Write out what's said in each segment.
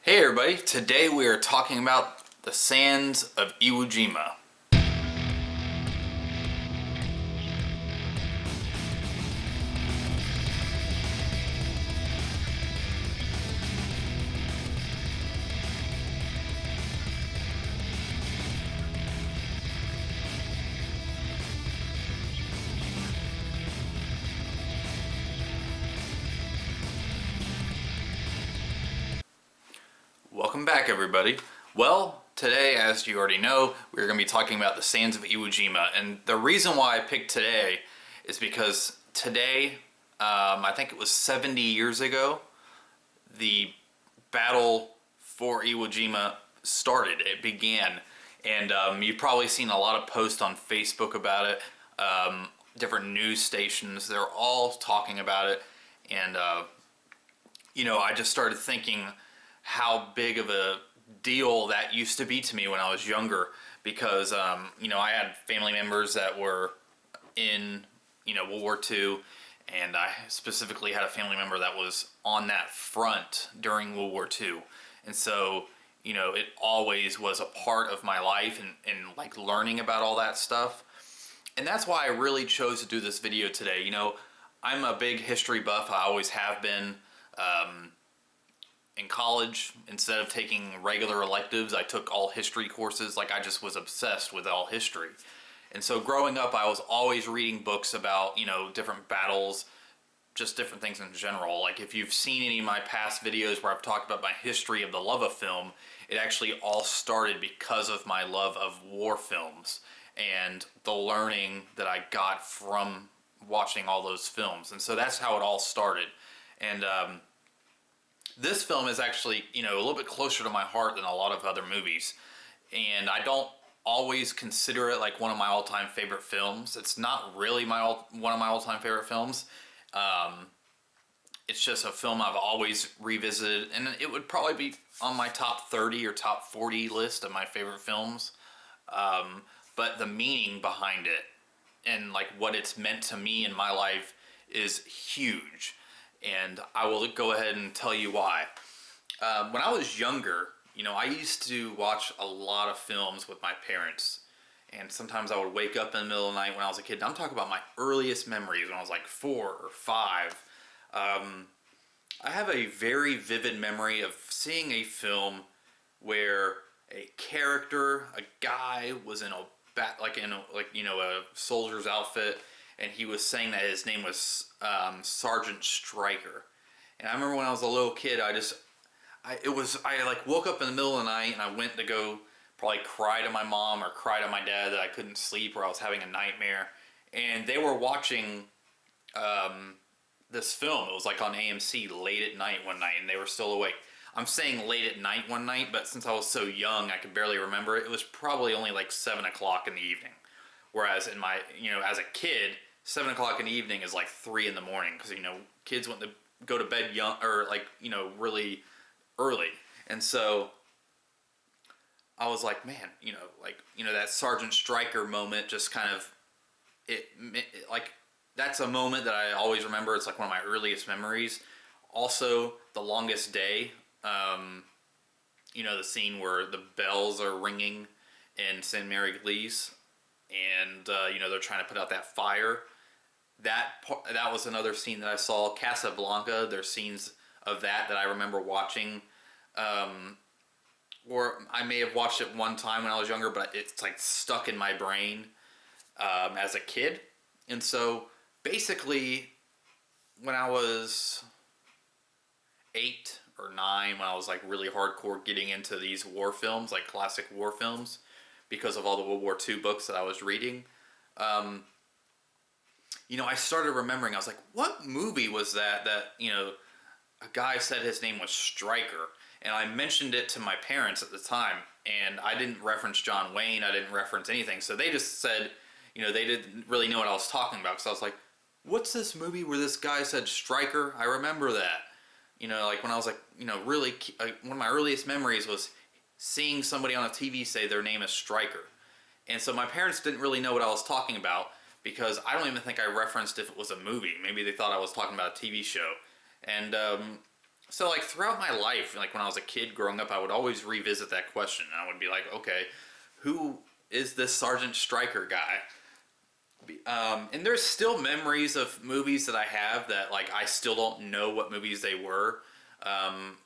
Hey everybody, today we are talking about the sands of Iwo Jima. Welcome back everybody. Well, today, as you already know, we're going to be talking about the sands of Iwo Jima. And the reason why I picked today is because today, I think it was 70 years ago, the battle for Iwo Jima started. It began. And you've probably seen a lot of posts on Facebook about it. Different news stations, they're all talking about it. And, I just started thinking how big of a deal that used to be to me when I was younger, because I had family members that were in World War II, and I specifically had a family member that was on that front during World War II, and so it always was a part of my life, and like learning about all that stuff. And that's why I really chose to do this video today. I'm a big history buff. I always have been. In college, instead of taking regular electives, I took all history courses. Like, I just was obsessed with all history. And so growing up, I was always reading books about, different battles, just different things in general. Like, if you've seen any of my past videos where I've talked about my history of the love of film, it actually all started because of my love of war films and the learning that I got from watching all those films. And so that's how it all started. And, this film is actually, a little bit closer to my heart than a lot of other movies. And I don't always consider it like one of my all-time favorite films. It's not really one of my all-time favorite films. It's just a film I've always revisited, and it would probably be on my top 30 or top 40 list of my favorite films. But the meaning behind it and like what it's meant to me in my life is huge. And I will go ahead and tell you why. When I was younger, I used to watch a lot of films with my parents. And sometimes I would wake up in the middle of the night when I was a kid. And I'm talking about my earliest memories when I was like 4 or 5. I have a very vivid memory of seeing a film where a character, a guy, was in a soldier's outfit, and he was saying that his name was Sergeant Stryker. And I remember when I was a little kid, I woke up in the middle of the night and I went to go probably cry to my mom or cry to my dad that I couldn't sleep or I was having a nightmare. And they were watching this film. It was like on AMC late at night one night, and they were still awake. I'm saying late at night one night, but since I was so young, I could barely remember it. It was probably only like 7 o'clock in the evening. Whereas in my, as a kid, 7 o'clock in the evening is like 3 in the morning, because kids want to go to bed young or really early. And so I was like, man, that Sergeant Stryker moment just kind of that's a moment that I always remember. It's like one of my earliest memories. Also, The Longest Day, the scene where the bells are ringing in St. Mary Glees, and they're trying to put out that fire. That was another scene that I saw. Casablanca, there's scenes of that I remember watching, or I may have watched it one time when I was younger, but it's like stuck in my brain as a kid. And so basically, when I was 8 or 9, when I was like really hardcore getting into these war films, like classic war films, because of all the World War II books that I was reading, I started remembering. I was like, what movie was that a guy said his name was Stryker? And I mentioned it to my parents at the time, and I didn't reference John Wayne, I didn't reference anything, so they just said, they didn't really know what I was talking about, because I was like, what's this movie where this guy said Stryker? I remember that. Like when I was like, really, one of my earliest memories was seeing somebody on a TV say their name is Stryker. And so my parents didn't really know what I was talking about, because I don't even think I referenced if it was a movie. Maybe they thought I was talking about a TV show. And So like throughout my life, like when I was a kid growing up, I would always revisit that question. I would be like, okay, who is this Sergeant Stryker guy? And there's still memories of movies that I have that like I still don't know what movies they were. Um,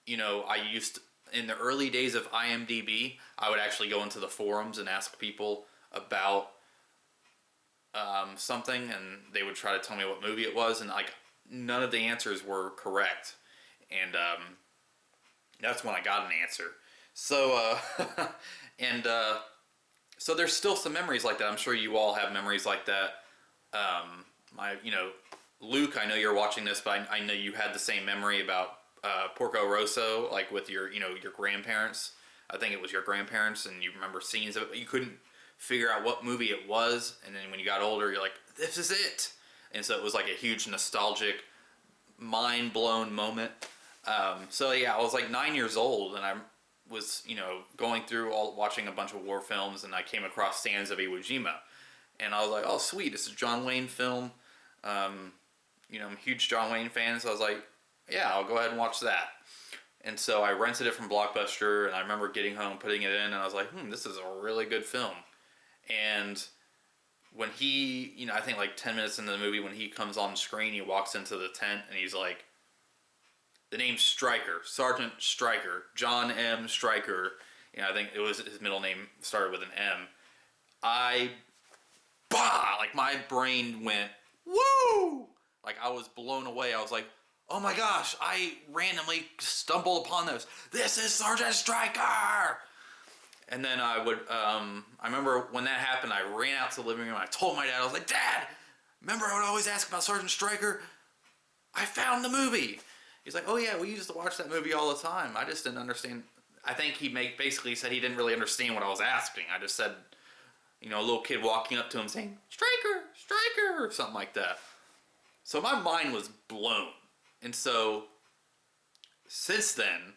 I used to, in the early days of IMDb, I would actually go into the forums and ask people about something, and they would try to tell me what movie it was, and like none of the answers were correct, and that's when I got an answer. So and so there's still some memories like that. I'm sure you all have memories like that. Luke, I know you're watching this, but I know you had the same memory about Porco Rosso, like with your grandparents. I think it was your grandparents, and you remember scenes of it, but you couldn't figure out what movie it was. And then when you got older, you're like, this is it. And so it was like a huge nostalgic, mind blown moment. So yeah, I was like 9 years old, and I was going through watching a bunch of war films, and I came across Sands of Iwo Jima, and I was like, oh sweet, it's a John Wayne film. I'm a huge John Wayne fan, so I was like, yeah, I'll go ahead and watch that. And so I rented it from Blockbuster, and I remember getting home, putting it in, and I was like, this is a really good film. And when he, I think like 10 minutes into the movie, when he comes on screen, he walks into the tent, and he's like, the name's Stryker, Sergeant Stryker, John M. Stryker. I think it was his middle name started with an M. Like my brain went, woo! Like I was blown away. I was like, oh my gosh, I randomly stumbled upon this. This is Sergeant Stryker! And then I remember when that happened, I ran out to the living room. I told my dad, I was like, Dad, remember I would always ask about Sergeant Stryker? I found the movie. He's like, oh yeah, we used to watch that movie all the time. I just didn't understand. I think he basically said he didn't really understand what I was asking. I just said, a little kid walking up to him saying, Stryker, Stryker, or something like that. So my mind was blown. And so since then,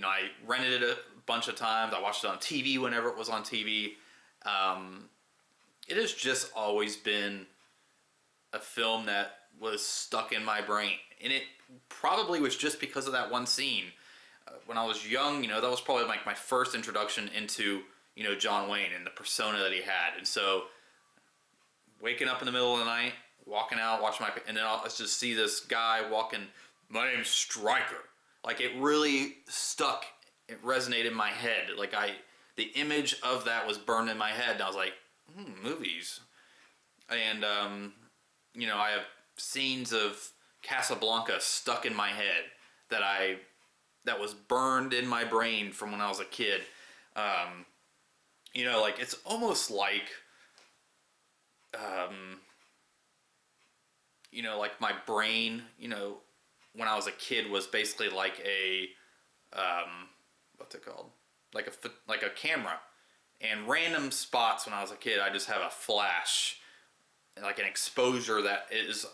I rented it a bunch of times. I watched it on TV whenever it was on TV. It has just always been a film that was stuck in my brain. And it probably was just because of that one scene. When I was young, that was probably like my first introduction into, John Wayne and the persona that he had. And so waking up in the middle of the night, walking out, watching and then I'll just see this guy walking, my name's Stryker. Like it really stuck, it resonated in my head. Like the image of that was burned in my head, and I was like, movies. And, I have scenes of Casablanca stuck in my head that was burned in my brain from when I was a kid. Like it's almost like, like my brain, when I was a kid was basically like a, what's it called? Like a camera. And random spots when I was a kid, I just have a flash, like an exposure that is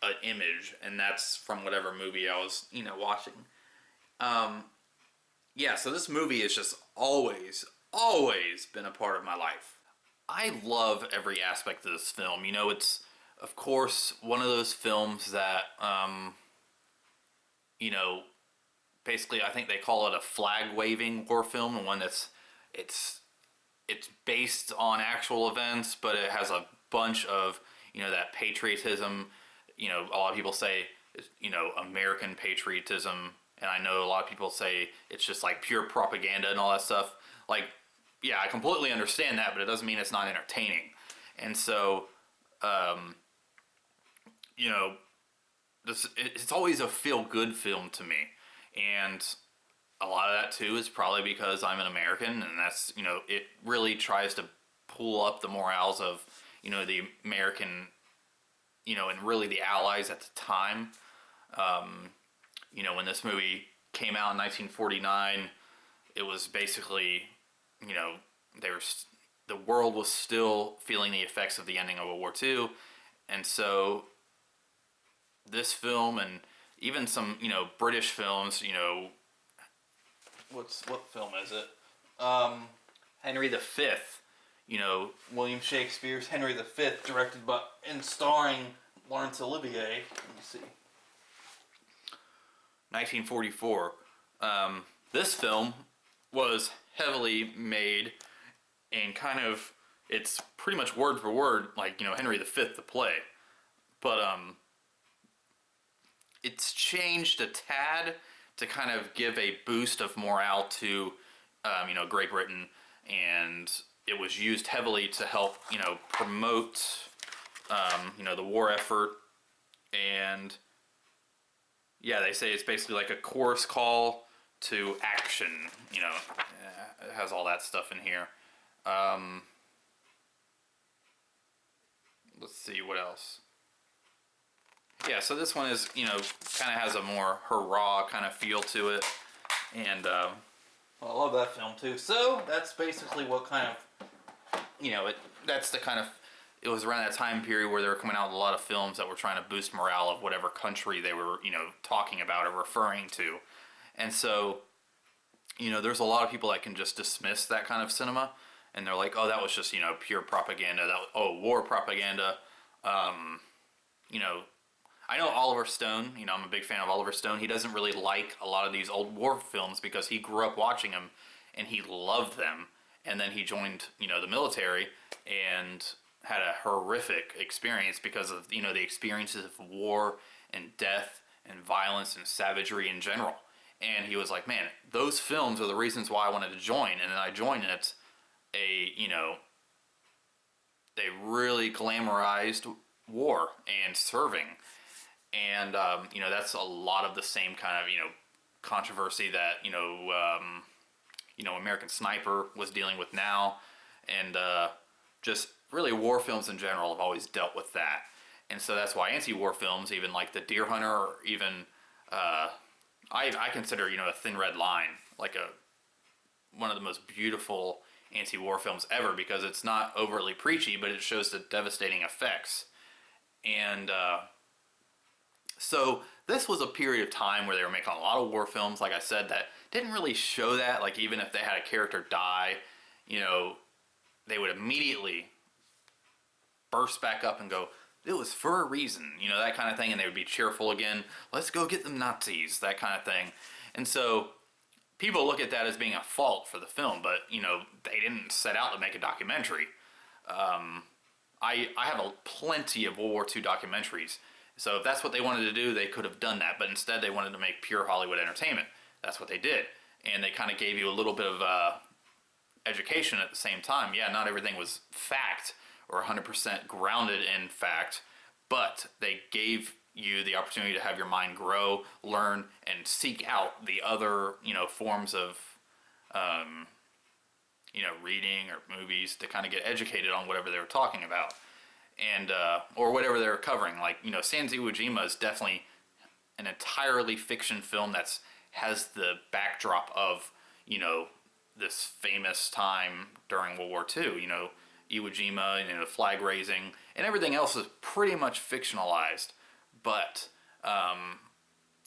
an image, and that's from whatever movie I was, watching. So this movie has just always been a part of my life. I love every aspect of this film. It's, of course, one of those films that, basically I think they call it a flag-waving war film, and one that's, it's based on actual events, but it has a bunch of, that patriotism. A lot of people say, American patriotism, and I know a lot of people say it's just like pure propaganda and all that stuff. Like, yeah, I completely understand that, but it doesn't mean it's not entertaining. And so, it's always a feel-good film to me. And a lot of that, too, is probably because I'm an American, and that's, it really tries to pull up the morals of, the American, and really the Allies at the time. When this movie came out in 1949, it was basically, the world was still feeling the effects of the ending of World War II. And so this film, and even some, British films, what film is it? Henry V. William Shakespeare's Henry V, directed by and starring Laurence Olivier. Let me see. 1944. This film was heavily made and kind of, it's pretty much word for word like, Henry V, the play. But it's changed a tad to kind of give a boost of morale to, Great Britain, and it was used heavily to help, promote, the war effort. And yeah, they say it's basically like a chorus call to action. It has all that stuff in here. Let's see what else. Yeah, so this one is, kind of has a more hurrah kind of feel to it. And well, I love that film too. So that's basically what kind of, that's the kind of, it was around that time period where they were coming out with a lot of films that were trying to boost morale of whatever country they were, talking about or referring to. And so, there's a lot of people that can just dismiss that kind of cinema. And they're like, oh, that was just, pure propaganda. War propaganda. I know Oliver Stone, I'm a big fan of Oliver Stone. He doesn't really like a lot of these old war films because he grew up watching them and he loved them. And then he joined, the military and had a horrific experience because of, the experiences of war and death and violence and savagery in general. And he was like, man, those films are the reasons why I wanted to join. And then I joined, and it's they really glamorized war and serving. And, that's a lot of the same kind of, controversy that, American Sniper was dealing with now. And just really war films in general have always dealt with that. And so that's why anti-war films, even like The Deer Hunter, or even, I consider, A Thin Red Line, like one of the most beautiful anti-war films ever, because it's not overtly preachy, but it shows the devastating effects. And so this was a period of time where they were making a lot of war films, like I said, that didn't really show that. Like, even if they had a character die, they would immediately burst back up and go, it was for a reason, that kind of thing. And they would be cheerful again. Let's go get them Nazis, that kind of thing. And so people look at that as being a fault for the film, but, they didn't set out to make a documentary. I have plenty of World War II documentaries. So if that's what they wanted to do, they could have done that. But instead, they wanted to make pure Hollywood entertainment. That's what they did. And they kind of gave you a little bit of education at the same time. Yeah, not everything was fact or 100% grounded in fact, but they gave you the opportunity to have your mind grow, learn, and seek out the other, forms of, reading or movies to kind of get educated on whatever they were talking about. And or whatever they're covering. Like, Sans Iwo Jima is definitely an entirely fiction film that's has the backdrop of, this famous time during World War II, Iwo Jima, flag raising, and everything else is pretty much fictionalized. But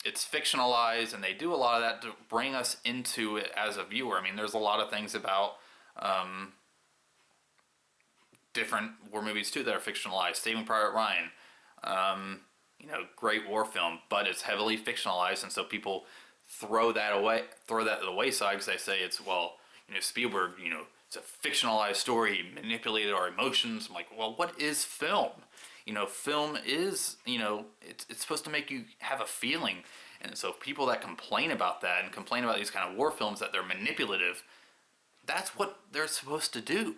it's fictionalized, and they do a lot of that to bring us into it as a viewer. I mean, there's a lot of things about different war movies too that are fictionalized. Saving Private Ryan, great war film, but it's heavily fictionalized, and so people throw that to the wayside because they say it's, Spielberg, it's a fictionalized story, he manipulated our emotions. I'm like, well, what is film? Film is, it's supposed to make you have a feeling. And so people that complain about that and complain about these kind of war films that they're manipulative, that's what they're supposed to do.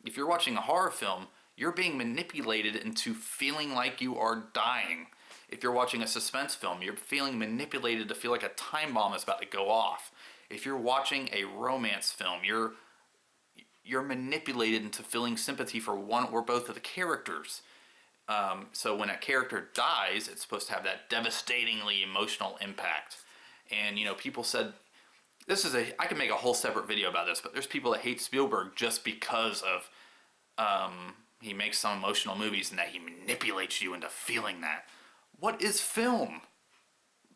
If you're watching a horror film, you're being manipulated into feeling like you are dying. If you're watching a suspense film, you're feeling manipulated to feel like a time bomb is about to go off. If you're watching a romance film, you're manipulated into feeling sympathy for one or both of the characters. So when a character dies, it's supposed to have that devastatingly emotional impact. And, people said, I could make a whole separate video about this, but there's people that hate Spielberg just because of, he makes some emotional movies and that he manipulates you into feeling that. What is film?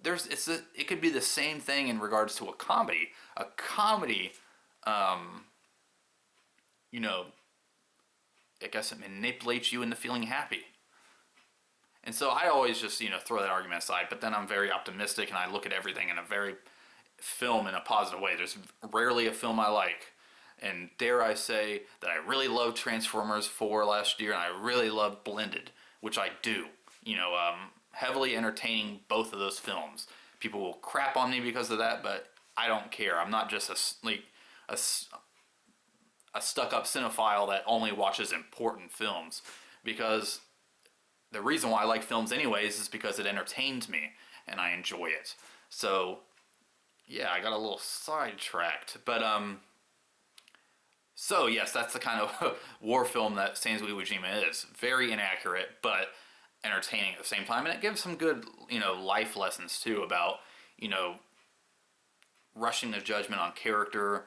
It could be the same thing in regards to a comedy. A comedy, I guess it manipulates you into feeling happy. And so I always just, throw that argument aside. But then I'm very optimistic and I look at everything in a very film in a positive way. There's rarely a film I like. And dare I say that I really loved Transformers 4 last year, and I really loved Blended, which I do. Heavily entertaining, both of those films. People will crap on me because of that, but I don't care. I'm not just a stuck-up cinephile that only watches important films, because the reason why I like films anyways is because it entertains me and I enjoy it. So yeah, I got a little sidetracked, but so yes, that's the kind of war film that Sands of Iwo Jima is. Very inaccurate, but entertaining at the same time, and it gives some good, life lessons too about, rushing to judgment on character,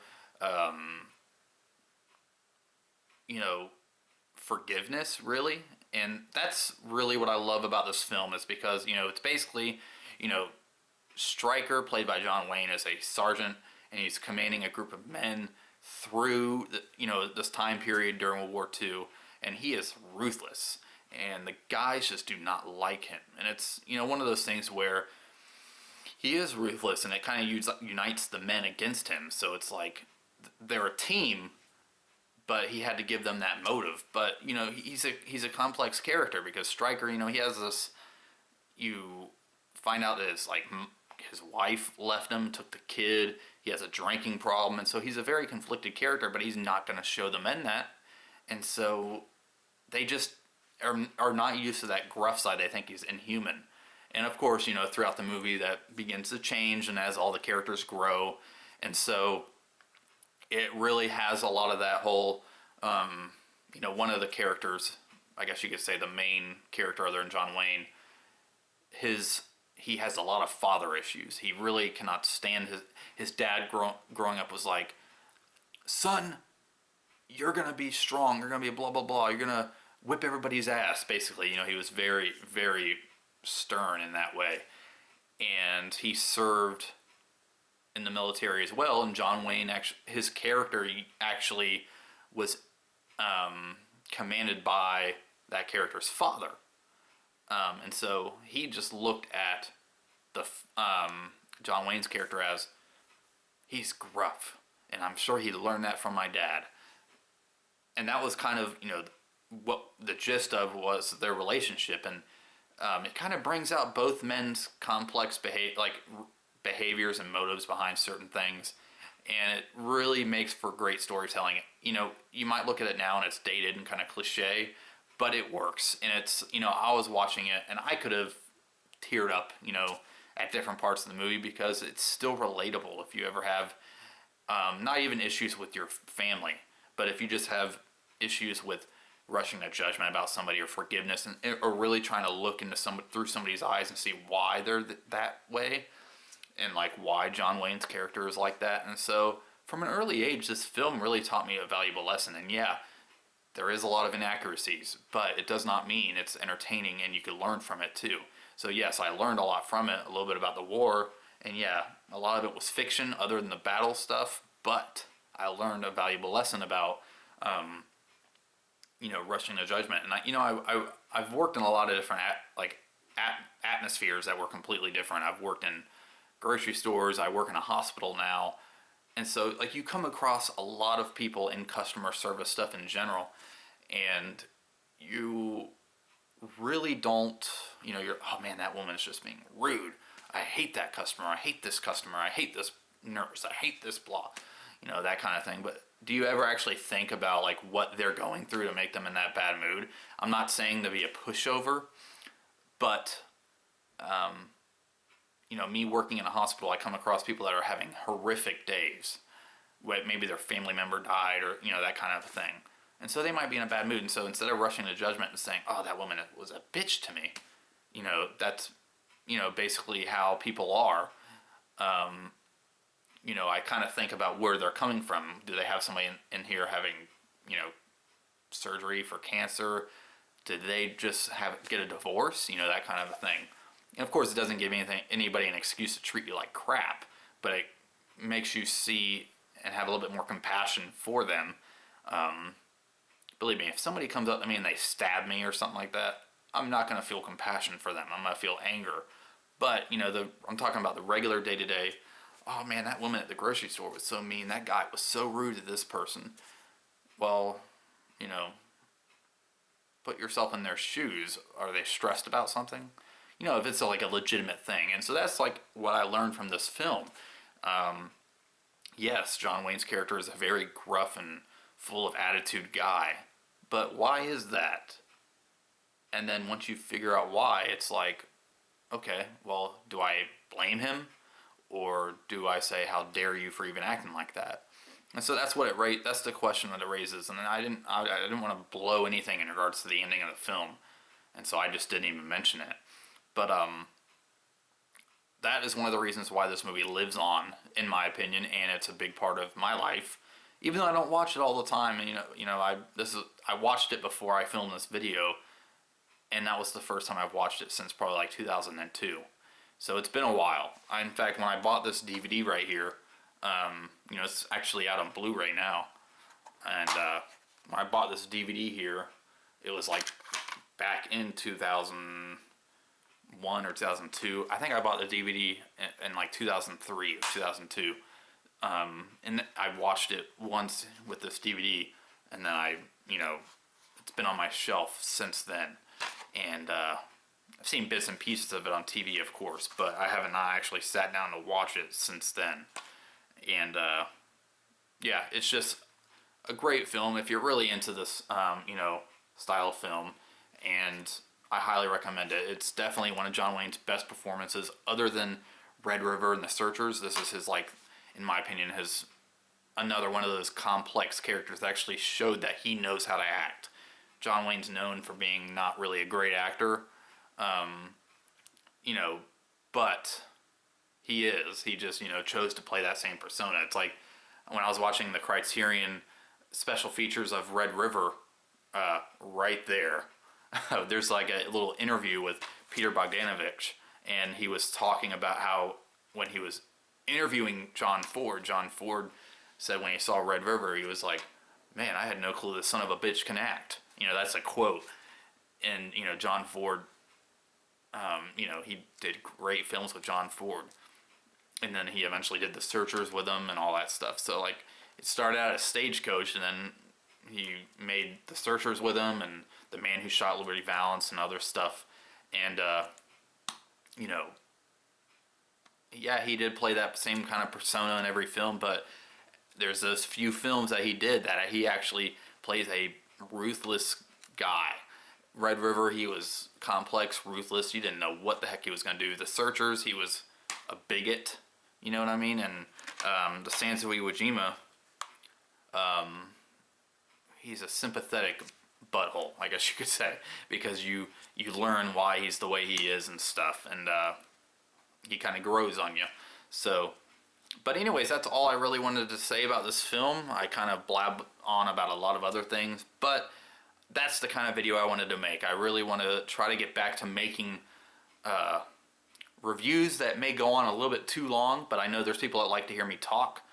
forgiveness, really. And that's really what I love about this film, is because, it's basically, Stryker, played by John Wayne, is a sergeant, and he's commanding a group of men through this time period during World War II, and he is ruthless, and the guys just do not like him. And it's one of those things where he is ruthless, and it kind of unites the men against him. So it's like they're a team, but he had to give them that motive. But he's a complex character, because Stryker, he has this. You find out that it's like his wife left him, took the kid. He has a drinking problem, and so he's a very conflicted character. But he's not going to show the men that, and so they just are not used to that gruff side. They think he's inhuman. And of course, throughout the movie that begins to change, and as all the characters grow, and so it really has a lot of that whole, one of the characters, I guess you could say the main character other than John Wayne, he has a lot of father issues. He really cannot stand his dad growing up was like, son, you're going to be strong, you're going to be blah, blah, blah, you're going to whip everybody's ass, basically. He was very, very stern in that way. And he served in the military as well, and John Wayne, his character, he actually was commanded by that character's father. And so he just looked at the John Wayne's character as, he's gruff, and I'm sure he learned that from my dad. And that was kind of, what the gist of was their relationship, and it kind of brings out both men's complex behaviors and motives behind certain things, and it really makes for great storytelling. You might look at it now and it's dated and kind of cliche, but it works. And it's, I was watching it and I could have teared up, at different parts of the movie, because it's still relatable if you ever have not even issues with your family, but if you just have issues with rushing to judgment about somebody, or forgiveness, or really trying to look into through somebody's eyes and see why they're that way, and like why John Wayne's character is like that. And so from an early age, this film really taught me a valuable lesson. And yeah, there is a lot of inaccuracies, but it does not mean it's entertaining, and you can learn from it too. So yes, I learned a lot from it, a little bit about the war, and yeah, a lot of it was fiction other than the battle stuff, but I learned a valuable lesson about rushing to judgment. And I've worked in a lot of different atmospheres that were completely different. I've worked in grocery stores, I work in a hospital now, and so you come across a lot of people in customer service stuff in general, and you really don't, you're, oh man, that woman is just being rude. I hate that customer. I hate this customer. I hate this nurse. I hate this blah. That kind of thing. But do you ever actually think about what they're going through to make them in that bad mood? I'm not saying to be a pushover, but me working in a hospital, I come across people that are having horrific days. Maybe their family member died, or that kind of thing. And so they might be in a bad mood. And so instead of rushing to judgment and saying, oh, that woman was a bitch to me, that's, basically how people are. I kind of think about where they're coming from. Do they have somebody in here having, surgery for cancer? Did they just get a divorce? That kind of a thing. And of course, it doesn't give anybody an excuse to treat you like crap, but it makes you see and have a little bit more compassion for them. Believe me, if somebody comes up to me and they stab me or something like that, I'm not going to feel compassion for them. I'm going to feel anger. But, I'm talking about the regular day-to-day. Oh man, that woman at the grocery store was so mean. That guy was so rude to this person. Well, put yourself in their shoes. Are they stressed about something? If it's like a legitimate thing. And so that's like what I learned from this film. Yes, John Wayne's character is a very gruff and full of attitude guy. But why is that? And then once you figure out why, it's like, okay, well, do I blame him? Or do I say, how dare you for even acting like that? And so that's that's the question that it raises. And I didn't want to blow anything in regards to the ending of the film. And so I just didn't even mention it. But that is one of the reasons why this movie lives on, in my opinion, and it's a big part of my life. Even though I don't watch it all the time, and I watched it before I filmed this video, and that was the first time I've watched it since probably like 2002. So it's been a while. In fact, when I bought this DVD right here, it's actually out on Blu-ray now, and when I bought this DVD here, it was like back in 2001 or 2002. I think I bought the DVD in like 2003 or 2002. And I watched it once with this DVD, and then it's been on my shelf since then. And I've seen bits and pieces of it on TV, of course, but I haven't actually sat down to watch it since then. And yeah, it's just a great film if you're really into this, style of film, and I highly recommend it. It's definitely one of John Wayne's best performances, other than Red River and The Searchers. This is his, like, in my opinion, another one of those complex characters that actually showed that he knows how to act. John Wayne's known for being not really a great actor, but he is. He just, chose to play that same persona. It's like when I was watching the Criterion special features of Red River, right there, there's like a little interview with Peter Bogdanovich, and he was talking about how when he was interviewing John Ford said when he saw Red River, he was like, man, I had no clue this son of a bitch can act. That's a quote. And, John Ford, he did great films with John Ford. And then he eventually did The Searchers with him and all that stuff. So, like, it started out as Stagecoach, and then he made The Searchers with him and The Man Who Shot Liberty Valance and other stuff. And, yeah, he did play that same kind of persona in every film, but there's those few films that he did that he actually plays a ruthless guy. Red River, he was complex, ruthless. You didn't know what the heck he was going to do. The Searchers, he was a bigot. You know what I mean? And the Sands of Iwo Jima, he's a sympathetic butthole, I guess you could say, because you learn why he's the way he is and stuff, and he kind of grows on you. So, but anyways, that's all I really wanted to say about this film. I kind of blab on about a lot of other things, but that's the kind of video I wanted to make. I really want to try to get back to making reviews that may go on a little bit too long, but I know there's people that like to hear me talk,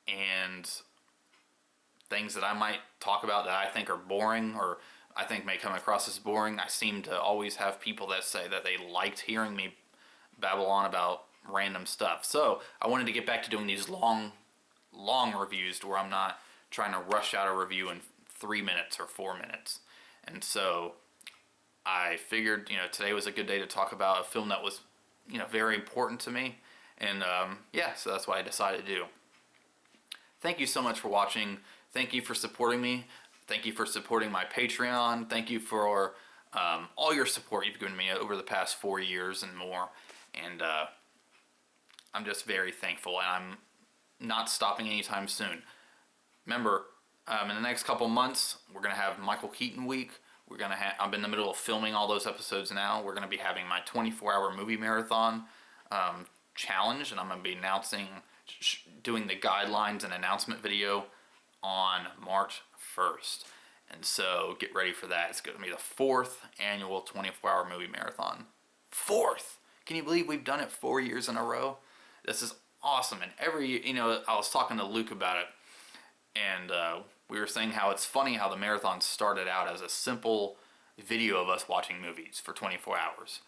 and things that I might talk about that I think are boring, or I think may come across as boring. I seem to always have people that say that they liked hearing me babble on about random stuff. So I wanted to get back to doing these long reviews to where I'm not trying to rush out a review in 3 minutes or 4 minutes. And so I figured, today was a good day to talk about a film that was, very important to me. And yeah, so that's what I decided to do. Thank you so much for watching. Thank you for supporting me. Thank you for supporting my Patreon. Thank you for all your support you've given me over the past 4 years and more. And I'm just very thankful, and I'm not stopping anytime soon. Remember, in the next couple months, we're going to have Michael Keaton Week. I'm in the middle of filming all those episodes now. We're going to be having my 24-hour movie marathon challenge, and I'm going to be doing the guidelines and announcement video on March 1st. And so get ready for that. It's going to be the 4th annual 24-hour movie marathon. 4th! Can you believe we've done it 4 years in a row? This is awesome. And I was talking to Luke about it, and we were saying how it's funny how the marathon started out as a simple video of us watching movies for 24 hours.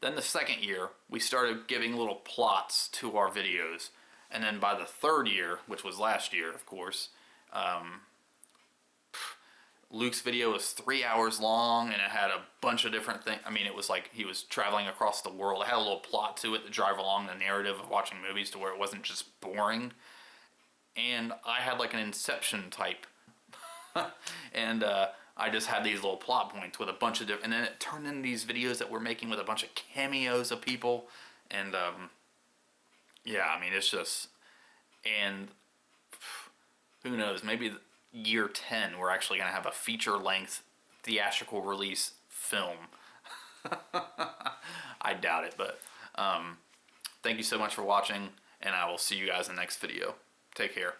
Then the second year, we started giving little plots to our videos. And then by the third year, which was last year, of course, Luke's video was 3 hours long, and it had a bunch of different things. I mean, it was like he was traveling across the world. It had a little plot to it to drive along the narrative of watching movies to where it wasn't just boring. And I had like an Inception type. And I just had these little plot points with a bunch of different... And then it turned into these videos that we're making with a bunch of cameos of people. And, yeah, I mean, it's just... And who knows, maybe year 10 we're actually going to have a feature-length theatrical release film. I doubt it, but thank you so much for watching, and I will see you guys in the next video. Take care.